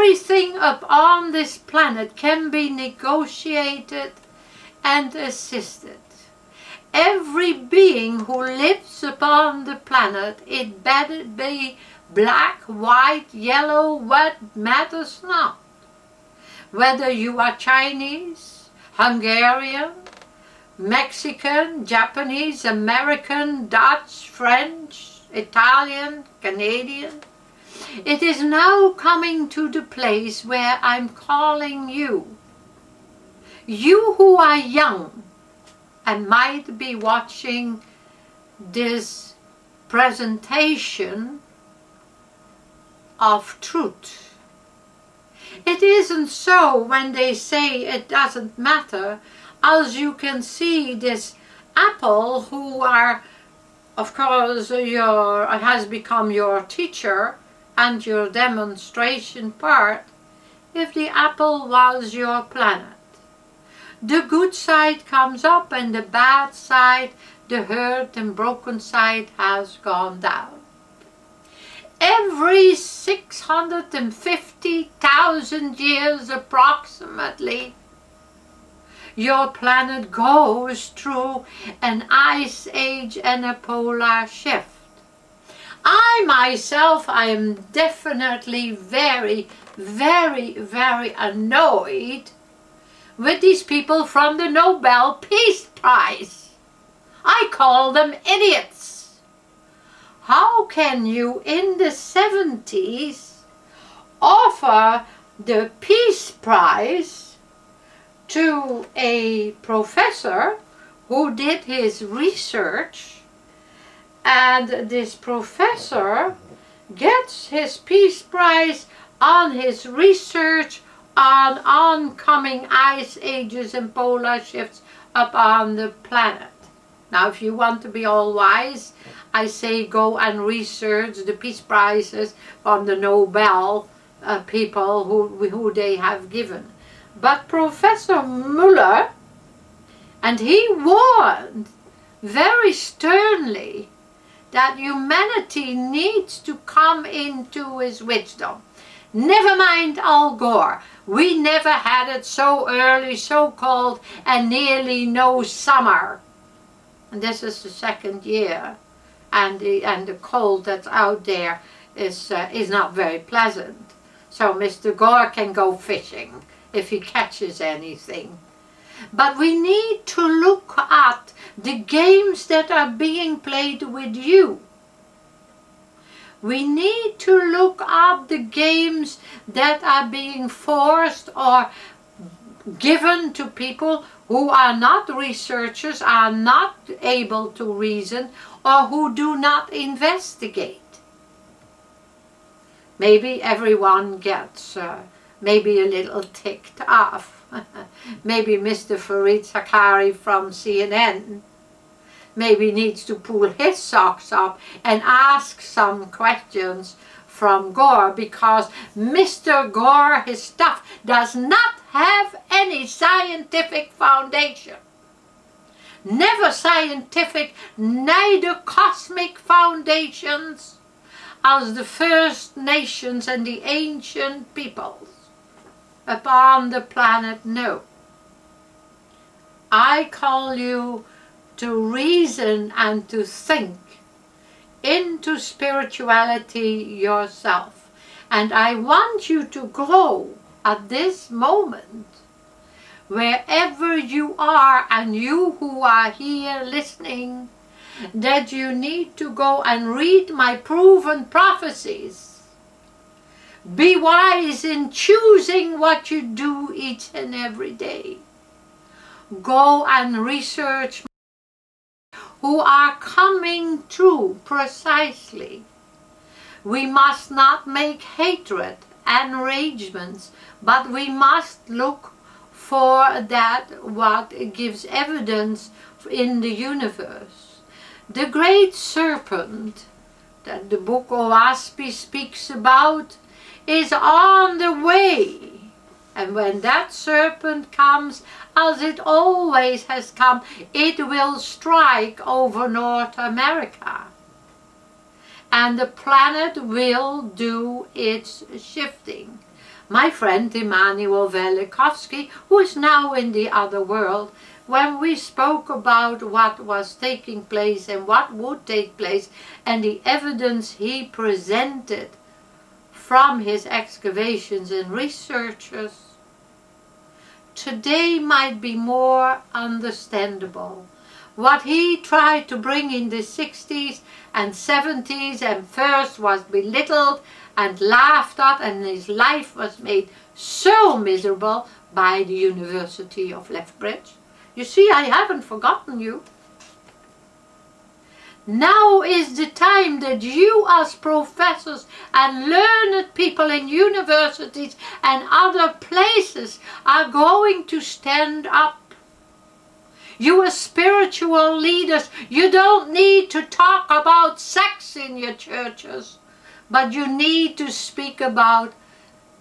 Everything upon this planet can be negotiated and assisted. Every being who lives upon the planet, it better be black, white, yellow, what matters not. Whether you are Chinese, Hungarian, Mexican, Japanese, American, Dutch, French, Italian, Canadian, it is now coming to the place where I'm calling you. You who are young and might be watching this presentation of truth. It isn't so when they say it doesn't matter. As you can see, this apple, who are, of course, has become your teacher and your demonstration part, if the apple was your planet. The good side comes up and the bad side, the hurt and broken side, has gone down. Every 650,000 years approximately, your planet goes through an ice age and a polar shift. I myself, I am definitely very, very, very annoyed with these people from the Nobel Peace Prize. I call them idiots. How can you in the 70s offer the Peace Prize to a professor who did his research, and this professor gets his Peace Prize on his research on oncoming ice ages and polar shifts upon the planet? Now, if you want to be all wise, I say go and research the Peace Prizes from the Nobel people who they have given. But Professor Muller, and he warned very sternly that humanity needs to come into his wisdom. Never mind Al Gore. We never had it so early, so cold, and nearly no summer. And this is the second year, and the cold that's out there is not very pleasant. So Mr. Gore can go fishing if he catches anything. But we need to look at the games that are being played with you. We need to look at the games that are being forced or given to people who are not researchers, are not able to reason, or who do not investigate. Maybe everyone gets maybe a little ticked off. Maybe Mr. Fareed Zakaria from CNN maybe needs to pull his socks up and ask some questions from Gore, because Mr. Gore, his stuff does not have any scientific foundation. Never scientific, neither cosmic foundations as the First Nations and the ancient peoples upon the planet know. I call you to reason and to think into spirituality yourself. And I want you to go at this moment, wherever you are, and you who are here listening, that you need to go and read my proven prophecies. Be wise in choosing what you do each and every day. Go and research who are coming true precisely. We must not make hatred and enragements, but we must look for that what gives evidence in the universe. The great serpent that the book Oahspe speaks about is on the way. And when that serpent comes, as it always has come, it will strike over North America. And the planet will do its shifting. my friend Emanuel Velikovsky, who is now in the other world, when we spoke about what was taking place and what would take place and the evidence he presented from his excavations and researches, today might be more understandable. What he tried to bring in the 60s and 70s and first was belittled and laughed at, and his life was made so miserable by the University of Lethbridge. You see, I haven't forgotten you. Now is the time that you as professors and learned people in universities and other places are going to stand up. You as spiritual leaders, you don't need to talk about sex in your churches, but you need to speak about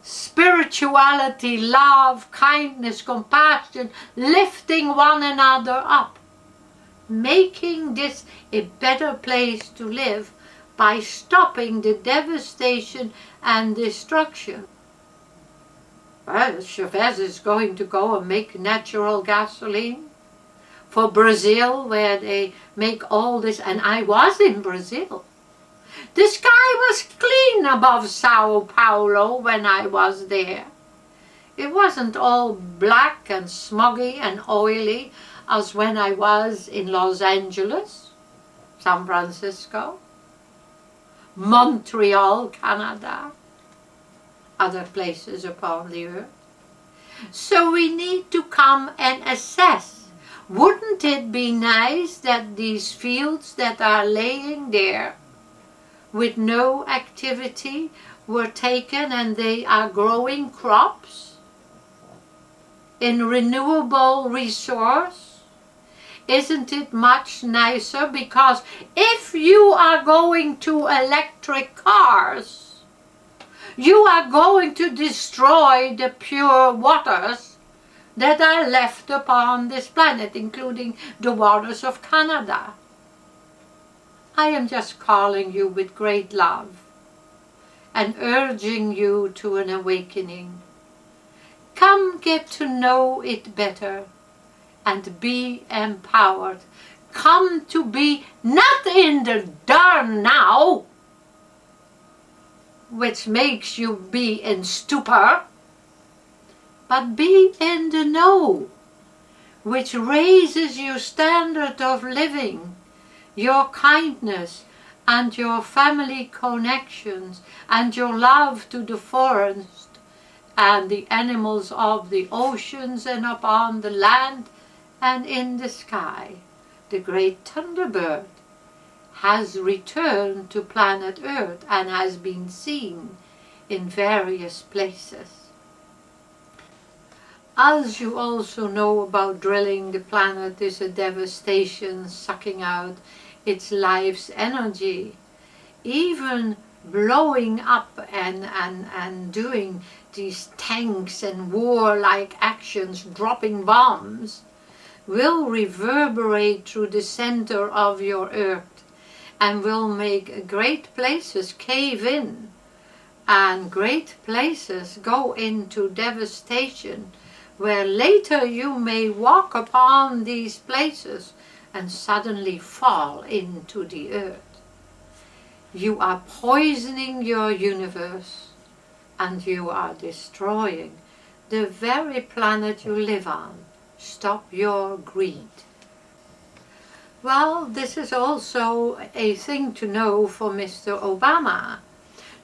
spirituality, love, kindness, compassion, lifting one another up, making this a better place to live by stopping the devastation and destruction. Well, Chavez is going to go and make natural gasoline for Brazil, where they make all this, and I was in Brazil. The sky was clean above Sao Paulo when I was there. It wasn't all black and smoggy and oily as when I was in Los Angeles, San Francisco, Montreal, Canada, other places upon the earth. So we need to come and assess. Wouldn't it be nice that these fields that are laying there with no activity were taken and they are growing crops in renewable resource? Isn't it much nicer? Because if you are going to electric cars, you are going to destroy the pure waters that are left upon this planet, including the waters of Canada. I am just calling you with great love and urging you to an awakening. Come get to know it better and be empowered. Come to be not in the darn now, which makes you be in stupor, but be in the know, which raises your standard of living, your kindness and your family connections and your love to the forest and the animals of the oceans and upon the land and in the sky. The great thunderbird has returned to planet Earth and has been seen in various places. As you also know about drilling, the planet is a devastation, sucking out its life's energy. Even blowing up and doing these tanks and warlike actions, dropping bombs, will reverberate through the center of your earth and will make great places cave in and great places go into devastation, where later you may walk upon these places and suddenly fall into the earth. You are poisoning your universe and you are destroying the very planet you live on. Stop your greed. Well, this is also a thing to know for Mr. Obama.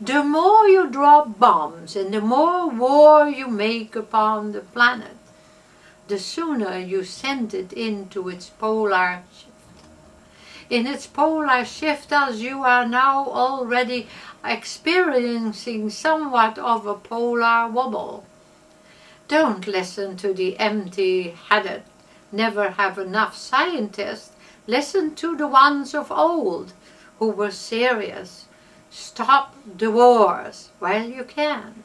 The more you drop bombs and the more war you make upon the planet, the sooner you send it into its polar shift. In its polar shift, as you are now already experiencing somewhat of a polar wobble. Don't listen to the empty-headed, never have enough scientists. Listen to the ones of old who were serious. Stop the wars while you can.